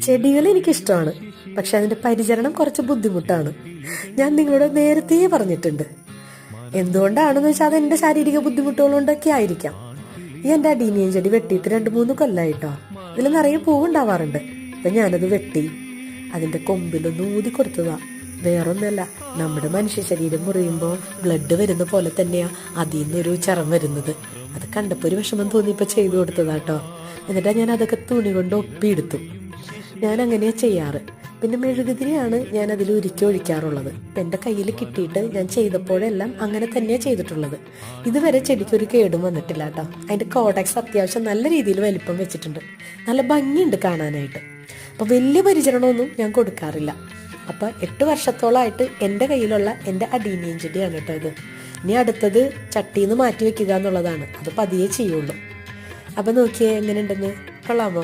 ചെടികൾ എനിക്കിഷ്ടമാണ്, പക്ഷെ അതിന്റെ പരിചരണം കുറച്ച് ബുദ്ധിമുട്ടാണ്. ഞാൻ നിങ്ങളോട് നേരത്തെ പറഞ്ഞിട്ടുണ്ട്. എന്തുകൊണ്ടാണെന്ന് വെച്ചാൽ അത് എന്റെ ശാരീരിക ബുദ്ധിമുട്ടുകൾ കൊണ്ടൊക്കെ ആയിരിക്കാം. ഈ എന്റെ അടീനിയം ചെടി വെട്ടിയിട്ട് 2-3 കൊല്ലായിട്ടോ. ഇതിൽ നിറയെ പൂവുണ്ടാവാറുണ്ട്. അപ്പൊ ഞാനത് വെട്ടി അതിന്റെ കൊമ്പിലൊന്ന് ഊതി കൊടുത്തതാ. വേറൊന്നല്ല, നമ്മുടെ മനുഷ്യ ശരീരം മുറിയുമ്പോൾ ബ്ലഡ് വരുന്ന പോലെ തന്നെയാ അതിൽ നിന്നൊരു ചരം വരുന്നത്. അത് കണ്ടപ്പോൾ ഒരു വിഷമം തോന്നിയപ്പോൾ ചെയ്തു കൊടുത്തതാട്ടോ. എന്നിട്ടാ ഞാൻ അതൊക്കെ തുണി കൊണ്ട് ഒപ്പിയെടുത്തു. ഞാൻ അങ്ങനെയാ ചെയ്യാറ്. പിന്നെ മെഴുകുതിരിയാണ് ഞാൻ അതിൽ ഉരുക്കി ഒഴിക്കാറുള്ളത്. എൻ്റെ കയ്യിൽ കിട്ടിയിട്ട് ഞാൻ ചെയ്തപ്പോഴെല്ലാം അങ്ങനെ തന്നെയാണ് ചെയ്തിട്ടുള്ളത്. ഇതുവരെ ചെടിക്കൊരു കേടും വന്നിട്ടില്ല കേട്ടോ. അതിൻ്റെ കോഡക്സ് അത്യാവശ്യം നല്ല രീതിയിൽ വലിപ്പം വെച്ചിട്ടുണ്ട്. നല്ല ഭംഗിയുണ്ട് കാണാനായിട്ട്. അപ്പോൾ വലിയ പരിചരണമൊന്നും ഞാൻ കൊടുക്കാറില്ല. അപ്പോൾ 8 വർഷത്തോളമായിട്ട് എൻ്റെ കയ്യിലുള്ള എൻ്റെ അടീനിയം ചെടിയാണ് കേട്ടോ ഇത്. ഇനി അടുത്തത് ചട്ടിയിൽ നിന്ന് മാറ്റി വെക്കുക എന്നുള്ളതാണ്. അത് പതിയെ ചെയ്യുള്ളൂ. അപ്പം നോക്കിയേ എങ്ങനെ ഉണ്ടെന്ന്. കൊള്ളാമോ?